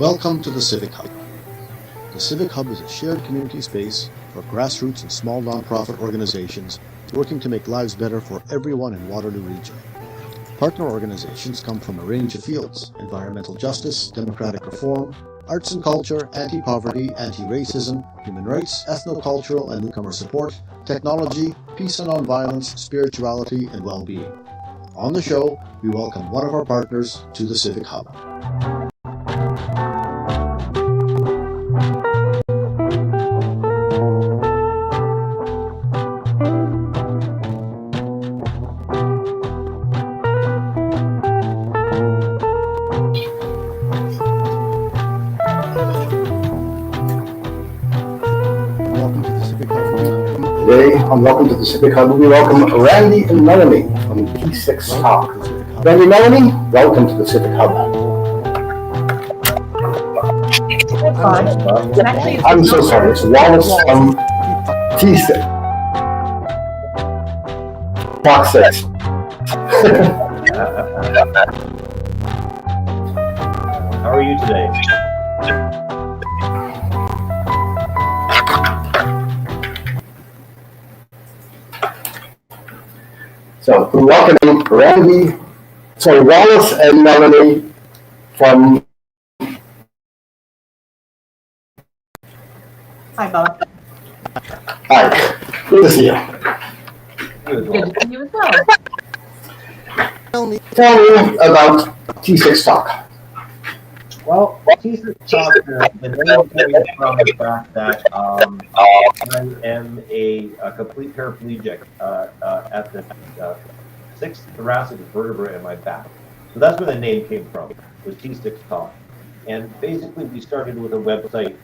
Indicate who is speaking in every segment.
Speaker 1: Welcome to the Civic Hub. The Civic Hub is a shared community space for grassroots and small nonprofit organizations working to make lives better for everyone in Waterloo Region. Partner organizations come from a range of fields: environmental justice, democratic reform, arts and culture, anti-poverty, anti-racism, human rights, ethno-cultural and newcomer support, technology, peace and nonviolence, spirituality, and well-being. On the show, we welcome one of our partners to the Civic Hub.
Speaker 2: And welcome to the Civic Hub. We welcome Randy and Melanie from t6talk. Randy, Melanie, welcome to the Civic Hub. I'm so sorry. It's Wallace from t6talk.
Speaker 3: How are you today?
Speaker 2: So we welcome Wallace and Melanie from.
Speaker 4: Hi, Bob.
Speaker 2: Hi, good to see you.
Speaker 4: Good to see you as well.
Speaker 2: Tell me about t6talk.
Speaker 3: Well, t6talk, the name came from the fact that I am a complete paraplegic at the sixth thoracic vertebra in my back. So that's where the name came from, was t6talk. And basically we started with a website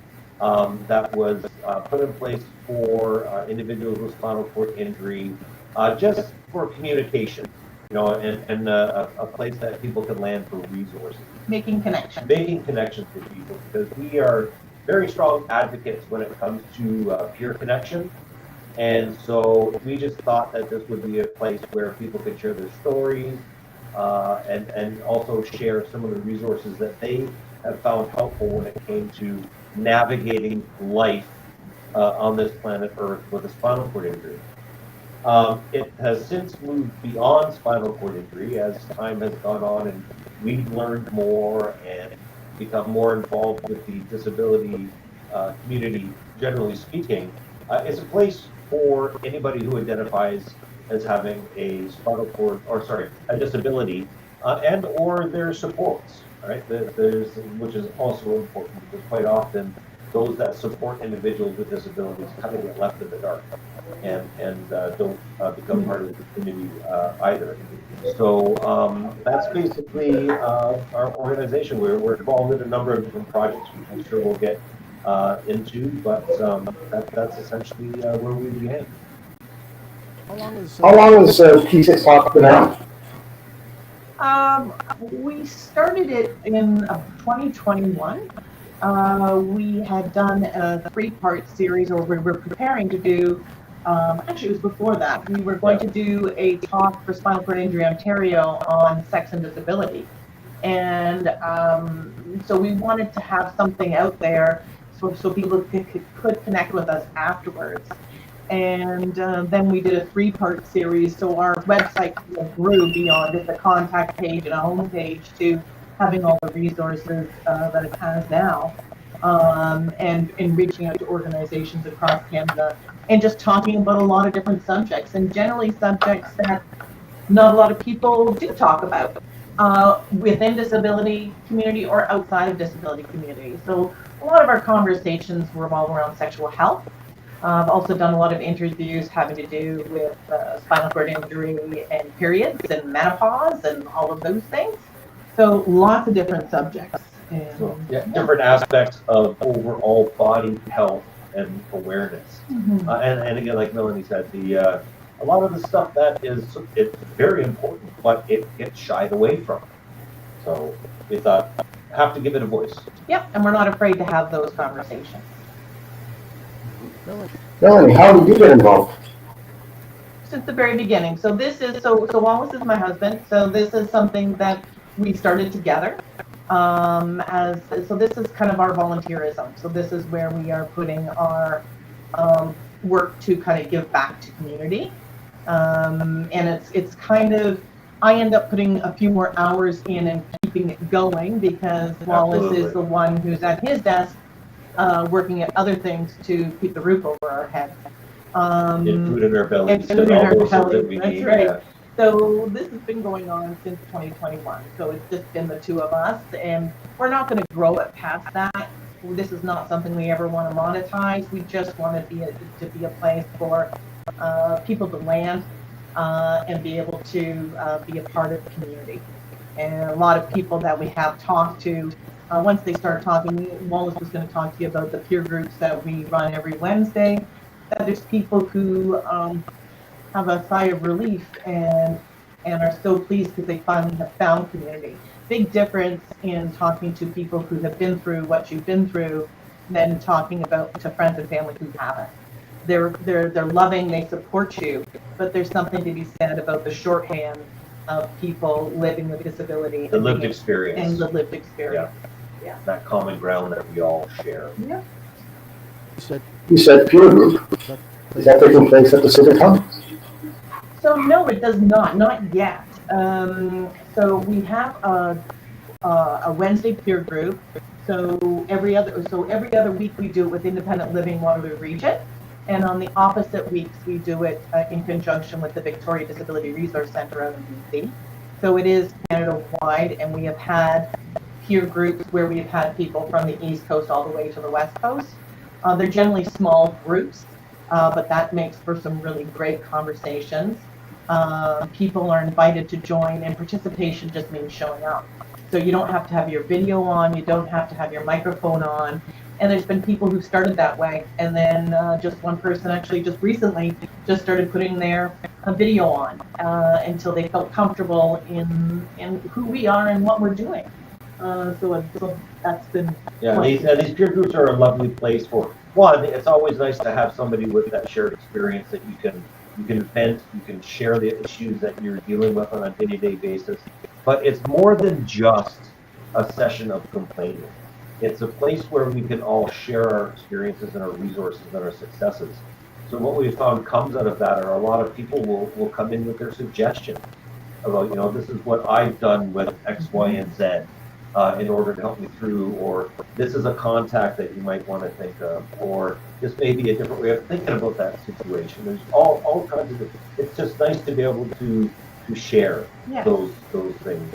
Speaker 3: that was put in place for individuals with spinal cord injury, just for communication, and a place that people can land for resources.
Speaker 4: Making connections
Speaker 3: with people, because we are very strong advocates when it comes to peer connection. And so we just thought that this would be a place where people could share their stories and also share some of the resources that they have found helpful when it came to navigating life on this planet Earth with a spinal cord injury. It has since moved beyond spinal cord injury as time has gone on, and we've learned more and become more involved with the disability community, generally speaking. It's a place for anybody who identifies as having a spinal cord, a disability, and or their supports, right? Which is also important, because quite often those that support individuals with disabilities kind of get left in the dark and don't become part of the community either. So that's basically our organization. We're involved in a number of different projects, which I'm sure we'll get into, but that's essentially where we began.
Speaker 2: How long has t6talk been around?
Speaker 4: We started it in 2021. We had done a 3-part series, or we were preparing to do, actually it was before that, we were going to do a talk for Spinal Cord Injury Ontario on sex and disability. And so we wanted to have something out there so people could connect with us afterwards. And then we did a 3-part series, so our website grew beyond just a contact page and a home page to having all the resources that it has now, and in reaching out to organizations across Canada and just talking about a lot of different subjects, and generally subjects that not a lot of people do talk about within disability community or outside of disability community. So a lot of our conversations revolve around sexual health. I've also done a lot of interviews having to do with spinal cord injury and periods and menopause and all of those things. So lots of different subjects. And,
Speaker 3: different aspects of overall body health and awareness.
Speaker 4: Mm-hmm.
Speaker 3: And again, like Melanie said, a lot of the stuff that it's very important, but it gets shied away from. So we thought, have to give it a voice.
Speaker 4: Yep, and we're not afraid to have those conversations.
Speaker 2: Melanie, how did you get involved?
Speaker 4: Since the very beginning. So this is, so Wallace is my husband. So this is something that we started together. So this is kind of our volunteerism. So this is where we are putting our work to kind of give back to community. And it's kind of, I end up putting a few more hours in and keeping it going because Wallace is the one who's at his desk working at other things to keep the roof over our head.
Speaker 3: And food in our bellies.
Speaker 4: And food in our
Speaker 3: all those things that
Speaker 4: bellies,
Speaker 3: we
Speaker 4: that's
Speaker 3: need.
Speaker 4: right.
Speaker 3: Yeah.
Speaker 4: So this has been going on since 2021. So it's just been the two of us, and we're not going to grow it past that. This is not something we ever want to monetize. We just want to be a place for people to land and be able to be a part of the community. And a lot of people that we have talked to, once they start talking, Wallace was going to talk to you about the peer groups that we run every Wednesday. That there's people who have a sigh of relief and are so pleased because they finally have found community. Big difference in talking to people who have been through what you've been through than talking about to friends and family who haven't. They're loving, they support you, but there's something to be said about the shorthand of people living with disability.
Speaker 3: The lived experience.
Speaker 4: And the lived experience.
Speaker 3: Yeah. That common ground that we all share.
Speaker 4: Yeah.
Speaker 2: You said peer group. Is that taking place at the Civic Hub?
Speaker 4: So no, it does not yet. So we have a Wednesday peer group. So every other week we do it with Independent Living Waterloo Region, and on the opposite weeks we do it in conjunction with the Victoria Disability Resource Centre out in BC. So it is Canada-wide, and we have had peer groups where we've had people from the East Coast all the way to the West Coast. They're generally small groups, but that makes for some really great conversations. People are invited to join, and participation just means showing up. So you don't have to have your video on, you don't have to have your microphone on. And there's been people who started that way, and then just one person actually just recently just started putting their video on until they felt comfortable in who we are and what we're doing. So that's been
Speaker 3: these peer groups are a lovely place for one. It's always nice to have somebody with that shared experience that you can vent, you can share the issues that you're dealing with on a day-to-day basis. But it's more than just a session of complaining. It's a place where we can all share our experiences and our resources and our successes. So what we've found comes out of that are a lot of people will come in with their suggestions about, this is what I've done with X, Y, and Z. In order to help me through, or this is a contact that you might want to think of, or this may be a different way of thinking about that situation. There's all kinds of. It's just nice to be able to share those things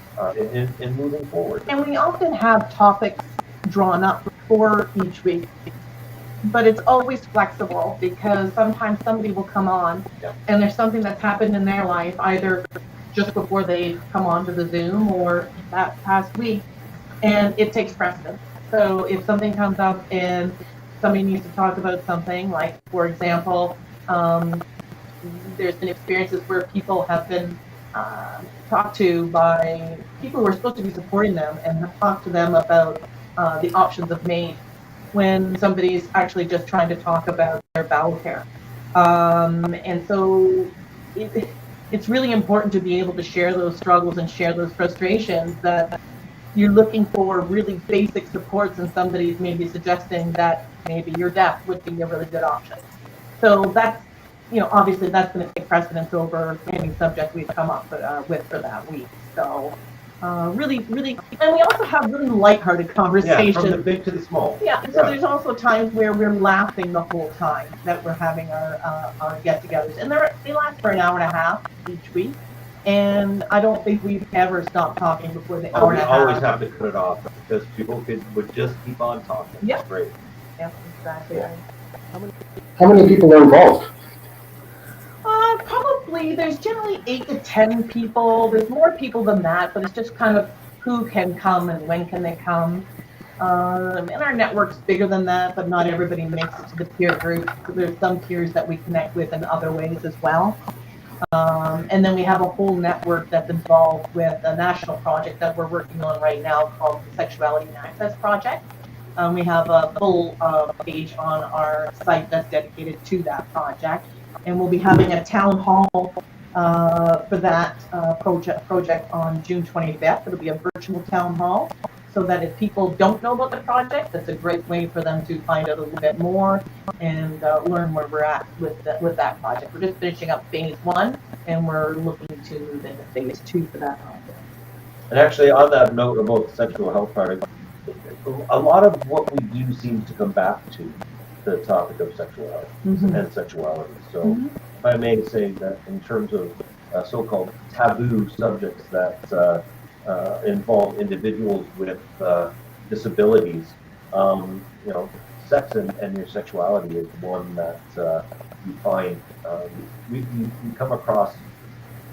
Speaker 3: in moving forward.
Speaker 4: And we often have topics drawn up for each week, but it's always flexible because sometimes somebody will come on and there's something that's happened in their life, either just before they come onto the Zoom or that past week. And it takes precedence. So if something comes up and somebody needs to talk about something, like, for example, there's been experiences where people have been talked to by people who are supposed to be supporting them and have talked to them about the options of MAID when somebody's actually just trying to talk about their bowel care. And so it's really important to be able to share those struggles and share those frustrations that you're looking for really basic supports, and somebody's maybe suggesting that maybe your deaf would be a really good option. So that's, obviously that's going to take precedence over any subject we've come up with for that week. So really, and we also have really lighthearted conversations.
Speaker 3: Yeah, from the big to the small.
Speaker 4: Yeah, so there's also times where we're laughing the whole time that we're having our get-togethers, and they last for an hour and a half each week. And I don't think we've ever stopped talking before the hour and a half.
Speaker 3: We always have to cut it off because people would just keep on talking.
Speaker 4: Yeah.
Speaker 3: That's great.
Speaker 4: Yeah, exactly.
Speaker 3: Yeah.
Speaker 2: How many people are involved?
Speaker 4: Probably there's generally 8 to 10 people. There's more people than that, but it's just kind of who can come and when can they come. And our network's bigger than that, but not everybody makes it to the peer group. So there's some peers that we connect with in other ways as well. And then we have a whole network that's involved with a national project that we're working on right now called the Sexuality and Access Project. We have a full page on our site that's dedicated to that project. And we'll be having a town hall for that project on June 25th. It'll be a virtual town hall. so that if people don't know about the project, that's a great way for them to find out a little bit more and learn where we're at with that project. We're just finishing up phase 1, and we're looking to move into phase 2 for that project.
Speaker 3: And actually, on that note about the sexual health part, a lot of what we do seems to come back to the topic of sexual health and sexuality. So, if I may say that in terms of so-called taboo subjects that involve individuals with disabilities, sex and your sexuality is one that you find we come across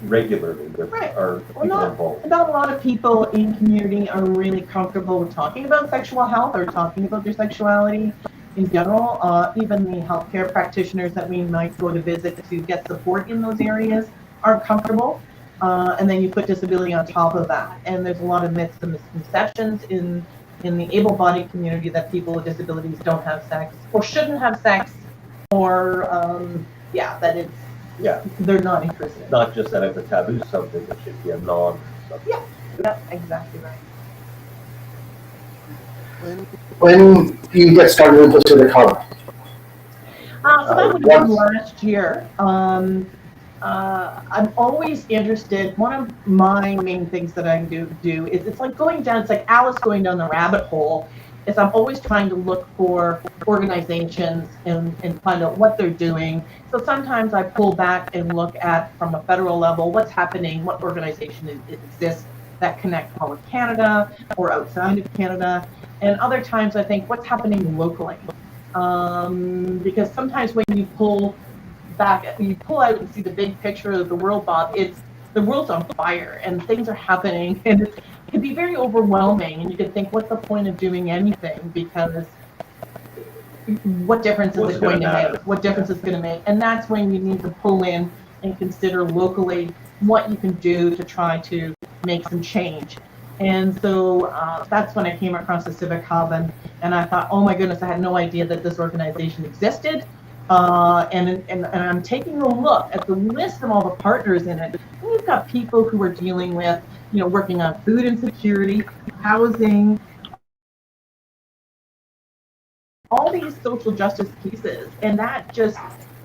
Speaker 3: regularly with our people involved.
Speaker 4: Not a lot of people in community are really comfortable with talking about sexual health or talking about their sexuality in general. Even the healthcare practitioners that we might go to visit to get support in those areas aren't comfortable. And then you put disability on top of that. And there's a lot of myths and misconceptions in the able-bodied community that people with disabilities don't have sex or shouldn't have sex, or that it's they're not interested.
Speaker 3: Not just that it's a taboo subject, it should be a non-subject.
Speaker 4: Yeah, that's exactly right.
Speaker 2: When you get started into Civic Hub?
Speaker 4: So that would have been last year. I'm always interested. One of my main things that I do is it's like going down. It's like Alice going down the rabbit hole. Is I'm always trying to look for organizations and find out what they're doing. So sometimes I pull back and look at, from a federal level, what's happening, what organization exists that connect all of Canada or outside of Canada. And other times I think, what's happening locally? Because sometimes when you pull back, you pull out and see the big picture of the world, Bob, the world's on fire and things are happening, and it can be very overwhelming, and you can think, what's the point of doing anything? Because what difference is it going to make? What difference is it going to make? And that's when you need to pull in and consider locally what you can do to try to make some change. And so that's when I came across the Civic Hub, and I thought, oh my goodness, I had no idea that this organization existed. And I'm taking a look at the list of all the partners in it. And you've got people who are dealing with, working on food insecurity, housing, all these social justice pieces. And that just,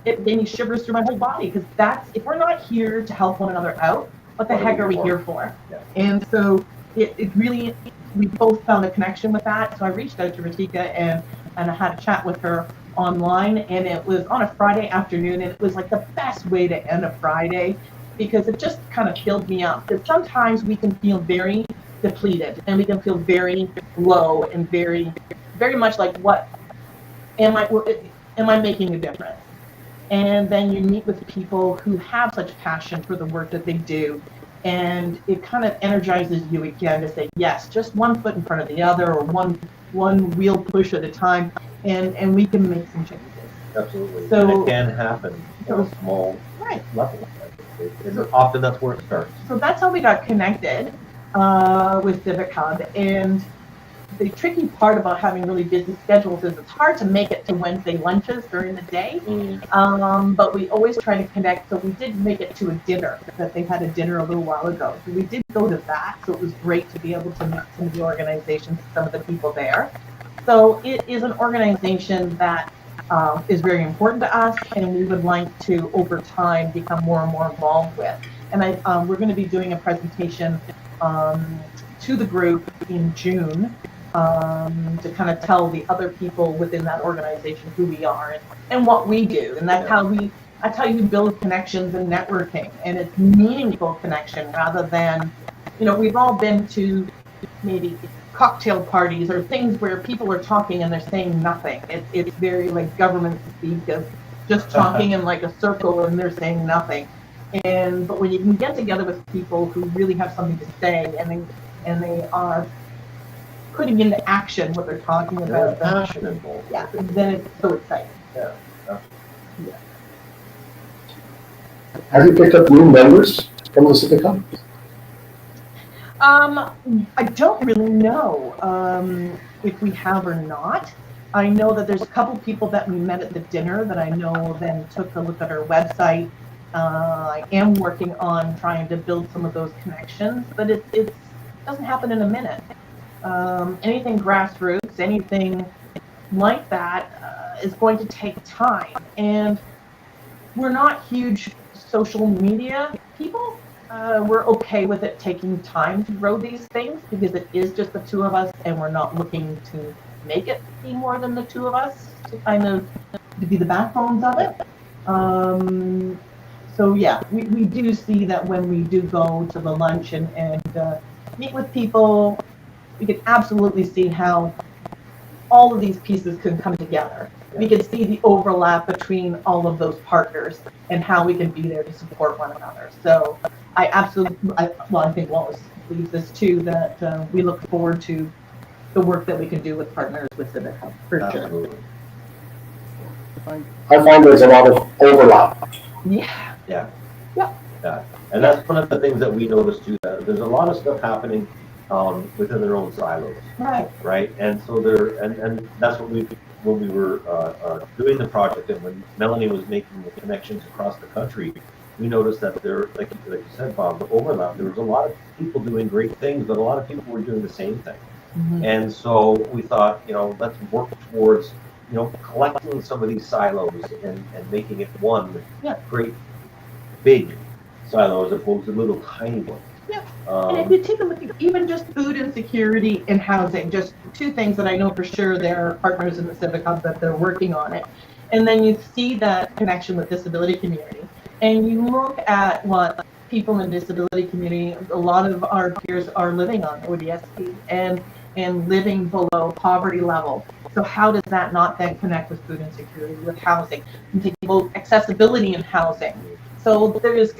Speaker 4: it gave me shivers through my whole body, because if we're not here to help one another out, what the heck are we here for? Yeah. And so it really, we both found a connection with that. So I reached out to Ratika and I had a chat with her online, and it was on a Friday afternoon, and it was like the best way to end a Friday, because it just kind of filled me up. Because sometimes we can feel very depleted, and we can feel very low and very, very much like, what am I making a difference? And then you meet with people who have such passion for the work that they do, and it kind of energizes you again to say, yes, just one foot in front of the other, or one wheel push at a time, and we can make some changes.
Speaker 3: Absolutely.
Speaker 4: So,
Speaker 3: and it can happen on a small level. And often that's where it starts. So
Speaker 4: that's how we got connected with Civic Hub. And the tricky part about having really busy schedules is it's hard to make it to Wednesday lunches during the day. But we always try to connect. So we did make it to a dinner, that they had a dinner a little while ago. So we did go to that. So it was great to be able to meet some of the organizations, some of the people there. So it is an organization that is very important to us, and we would like to, over time, become more and more involved with. And we're going to be doing a presentation to the group in June to kind of tell the other people within that organization who we are and what we do. And that's how you build connections and networking, and it's meaningful connection rather than, we've all been to maybe cocktail parties or things where people are talking and they're saying nothing. It's very like government speak of just talking in like a circle and they're saying nothing. But when you can get together with people who really have something to say and they are putting into action what they're talking about,
Speaker 3: passion involved.
Speaker 4: Yeah, then it's so exciting.
Speaker 3: Yeah.
Speaker 2: Have you picked up new members from the Civic Hub?
Speaker 4: I don't really know if we have or not. I know that there's a couple people that we met at the dinner that I know then took a look at our website. I am working on trying to build some of those connections, but it doesn't happen in a minute. anything grassroots, anything like that is going to take time. And we're not huge social media people. We're okay with it taking time to grow these things because it is just the two of us and we're not looking to make it be more than the two of us to kind of to be the backbones of it. So yeah, we do see that when we do go to the lunch and meet with people, we can absolutely see how all of these pieces can come together. We can see the overlap between all of those partners and how we can be there to support one another. So I absolutely, I think Wallace believes this too, that we look forward to the work that we can do with partners with Civic Hub, for sure.
Speaker 3: Absolutely.
Speaker 2: I find there's a lot of overlap.
Speaker 4: Yeah.
Speaker 3: Yeah.
Speaker 4: Yeah.
Speaker 3: Yeah. And that's one of the things that we noticed too, that there's a lot of stuff happening within their own silos.
Speaker 4: Right.
Speaker 3: Right. And so and that's what when we were doing the project and when Melanie was making the connections across the country, we noticed that there, like you said, Bob, the overlap, there was a lot of people doing great things, but a lot of people were doing the same thing.
Speaker 4: Mm-hmm.
Speaker 3: And so we thought, let's work towards, collecting some of these silos and making it one great big silo as opposed to little tiny ones.
Speaker 4: Yeah. And if you take a look at even just food insecurity and housing, just two things that I know for sure there are partners in the Civic Hub that they're working on it. And then you see that connection with disability community. And you look at what people in disability community, a lot of our peers are living on ODSP and living below poverty level. So how does that not then connect with food insecurity, with housing, and thinking about accessibility in housing? So there's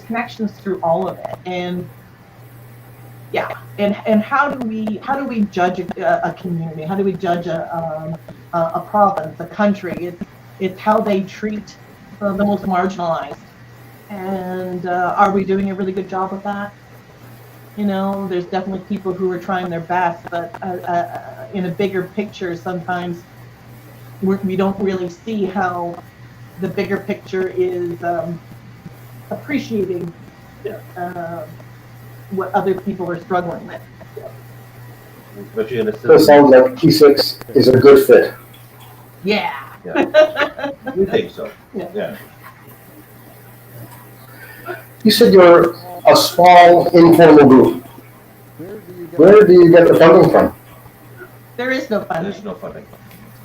Speaker 4: connections through all of it, and yeah, and how do we judge a community? How do we judge a province, a country? It's how they treat the most marginalized, and are we doing a really good job of that? There's definitely people who are trying their best, but in a bigger picture, sometimes we don't really see how the bigger picture is appreciating what other people are struggling with.
Speaker 3: Especially in a
Speaker 2: So it sounds like T6 is a good fit.
Speaker 4: Yeah.
Speaker 3: We think so.
Speaker 4: Yeah.
Speaker 2: You said you're a small informal group. Where do you get the funding from?
Speaker 4: There is no funding.
Speaker 3: There's no funding.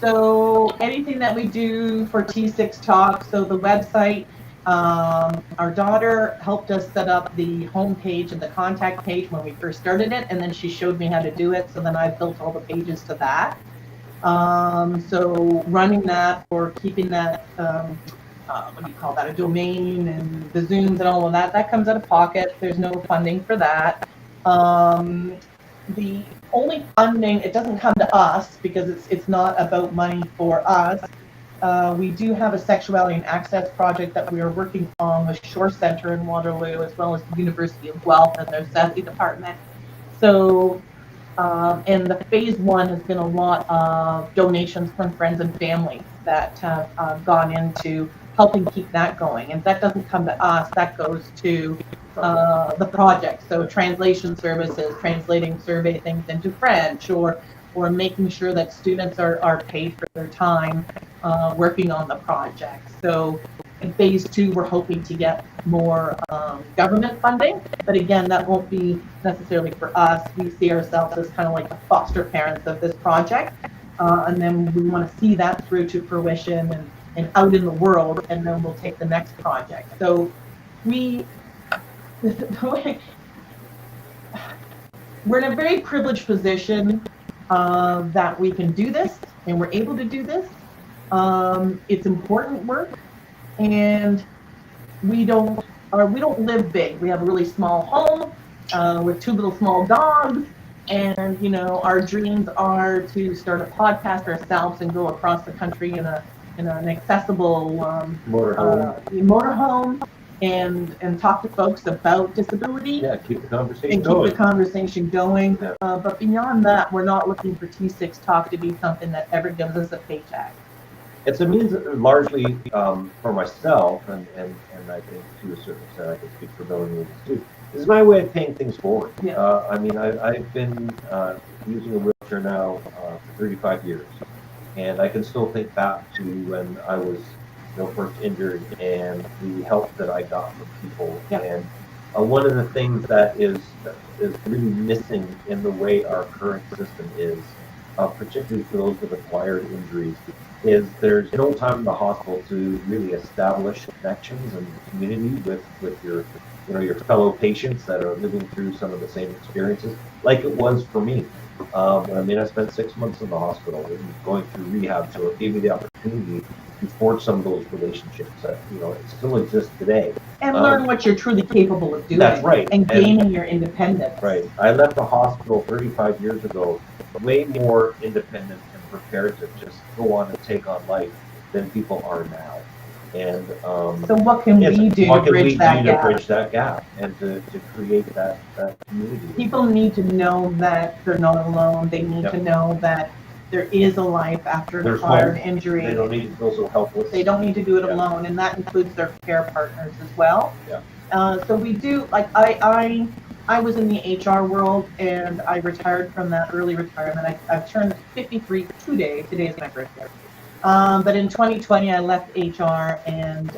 Speaker 4: So anything that we do for t6talk, so the website, our daughter helped us set up the homepage and the contact page when we first started it, and then she showed me how to do it, so then I built all the pages to that. So running that or keeping that, what do you call that, a domain and the Zooms and all of that, that comes out of pocket. There's no funding for that. The only funding, it doesn't come to us because it's not about money for us. We do have a sexuality and access project that we are working on with Shore Center in Waterloo, as well as the University of Guelph and their SESI department. So, and the phase one has been a lot of donations from friends and family that have gone into helping keep that going. And that doesn't come to us, that goes to the project. So translation services, translating survey things into French, or making sure that students are paid for their time working on the project. So in phase two, we're hoping to get more government funding, but again, that won't be necessarily for us. We see ourselves as kind of like the foster parents of this project, and then we want to see that through to fruition and out in the world, and then we'll take the next project. So we're in a very privileged position that we can do this, and we're able to do this. It's important work, and we don't live big. We have a really small home with two little small dogs, and our dreams are to start a podcast ourselves and go across the country in an accessible motorhome and talk to folks about disability.
Speaker 3: Yeah, keep the conversation
Speaker 4: and
Speaker 3: going.
Speaker 4: Keep the conversation going.
Speaker 3: Yeah.
Speaker 4: But beyond that, we're not looking for T6talk to be something that ever gives us a paycheck.
Speaker 3: It's a means largely for myself, and I think to a certain extent I can speak for Melanie too, This is my way of paying things forward.
Speaker 4: Yeah.
Speaker 3: I mean, I've been using a wheelchair now for 35 years, and I can still think back to when I was, first injured and the help that I got from people.
Speaker 4: Yeah.
Speaker 3: And one of the things that is really missing in the way our current system is, particularly for those with acquired injuries, is there's no time in the hospital to really establish connections and community with your your fellow patients that are living through some of the same experiences, like it was for me. I mean, I spent 6 months in the hospital and going through rehab, so it gave me the opportunity to forge some of those relationships that it still exists today.
Speaker 4: And learn what you're truly capable of doing.
Speaker 3: That's right.
Speaker 4: And gaining your independence.
Speaker 3: Right. I left the hospital 35 years ago, way more independent and prepared to just go on and take on life than people are now. And
Speaker 4: so what can we do to bridge
Speaker 3: that gap and to create that community?
Speaker 4: People need to know that they're not alone. They need to know that there is a life after an acquired injury.
Speaker 3: They don't need to feel so helpless.
Speaker 4: They don't need to do it alone, and that includes their care partners as well.
Speaker 3: Yeah.
Speaker 4: So we do, like, I was in the HR world, and I retired from that early retirement. I've turned 53 today. Today is my birthday. But in 2020, I left HR, and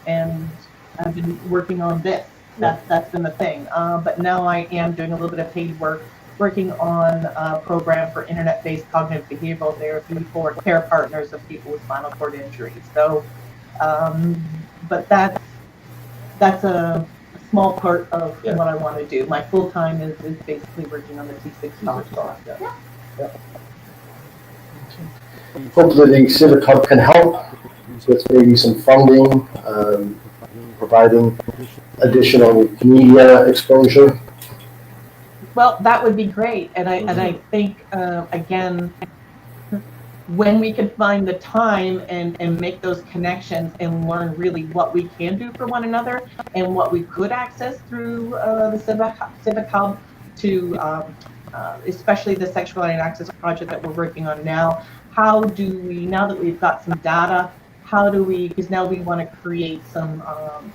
Speaker 4: I've been working on this. That's been the thing. But now I am doing a little bit of paid work, working on a program for internet-based cognitive behavioral therapy for care partners of people with spinal cord injuries. So, but that's a small part of what I want to do. My full time is basically working on the t6talk.
Speaker 3: Yeah.
Speaker 2: Hopefully the Civic Hub can help with maybe some funding, providing additional media exposure.
Speaker 4: Well, that would be great, and I think again, when we can find the time and make those connections and learn really what we can do for one another and what we could access through the Civic Hub to especially the Sexuality and Access project that we're working on now. How do we, now that we've got some data, how do we, because now we want to create some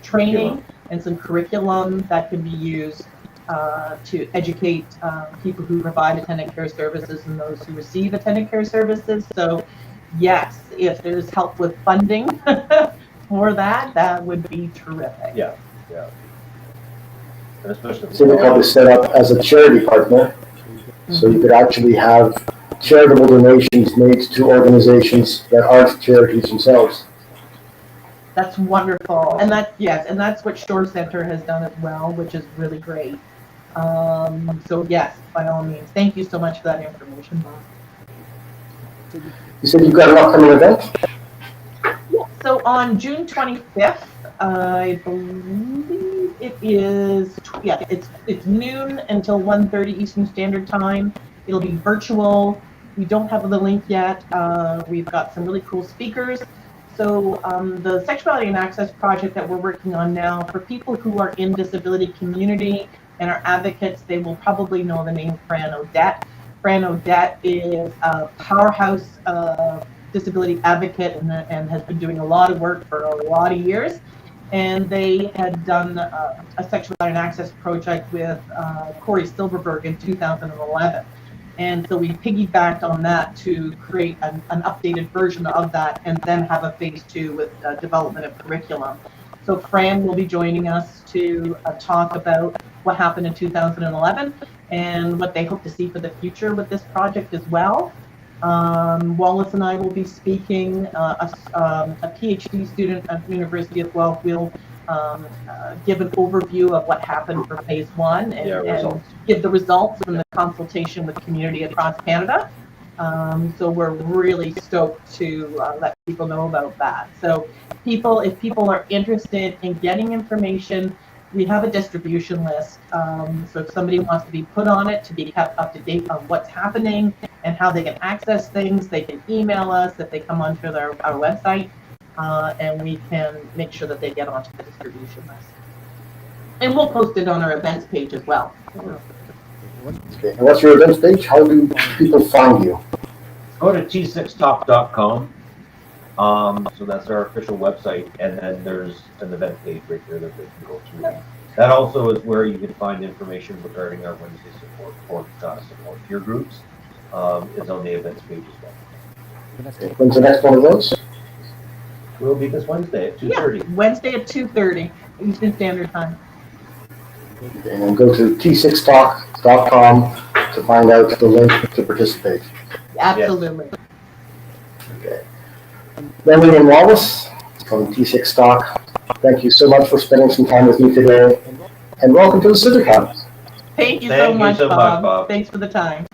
Speaker 4: training and some curriculum that can be used to educate people who provide attendant care services and those who receive attendant care services. So yes, if there's help with funding for that, that would be terrific.
Speaker 3: Yeah. And especially
Speaker 2: Civic Hub is set up as a charity partner, so you could actually have charitable donations made to organizations that aren't charities themselves.
Speaker 4: That's wonderful, and that's what Shore Center has done as well, which is really great. So yes, by all means, thank you so much for that information, Bob.
Speaker 2: You said you've got an upcoming event?
Speaker 4: Yeah, so on June 25th, I believe it is, it's noon until 1:30 Eastern Standard Time. It'll be virtual. We don't have the link yet. We've got some really cool speakers. So the Sexuality and Access project that we're working on now, for people who are in disability community and are advocates, they will probably know the name Fran Odette. Fran Odette is a powerhouse disability advocate and has been doing a lot of work for a lot of years. And they had done a Sexuality and Access project with Corey Silverberg in 2011. And so we piggybacked on that to create an updated version of that and then have a phase 2 with development of curriculum. So Fran will be joining us to talk about what happened in 2011 and what they hope to see for the future with this project as well. Wallace and I will be speaking. A PhD student at the University of Guelph will give an overview of what happened for phase 1 and give the results from the consultation with the community across Canada. So we're really stoked to let people know about that. So if people are interested in getting information, we have a distribution list. So if somebody wants to be put on it to be kept up to date on what's happening and how they can access things, they can email us if they come onto our website, and we can make sure that they get onto the distribution list. And we'll post it on our events page as well.
Speaker 2: Okay. And what's your events page? How do people find you?
Speaker 3: Go to t6talk.com. So that's our official website, and then there's an event page right there that they can go to That also is where you can find information regarding our Wednesday support peer groups. Is on the events page as well.
Speaker 2: When's the next one of those?
Speaker 3: Will be this Wednesday at
Speaker 4: Yeah,
Speaker 3: 2:30.
Speaker 4: Wednesday at 2:30 Eastern Standard Time.
Speaker 2: And then go to t6talk.com to find out the link to participate.
Speaker 4: Absolutely.
Speaker 2: Okay. Melanie and Wallace from T6 Talk, thank you so much for spending some time with me today, and welcome to the Civic Hub.
Speaker 4: Thank you
Speaker 3: Thank
Speaker 4: so
Speaker 3: you
Speaker 4: much,
Speaker 3: so much,
Speaker 4: Bob.
Speaker 3: Bob.
Speaker 4: Thanks for the time.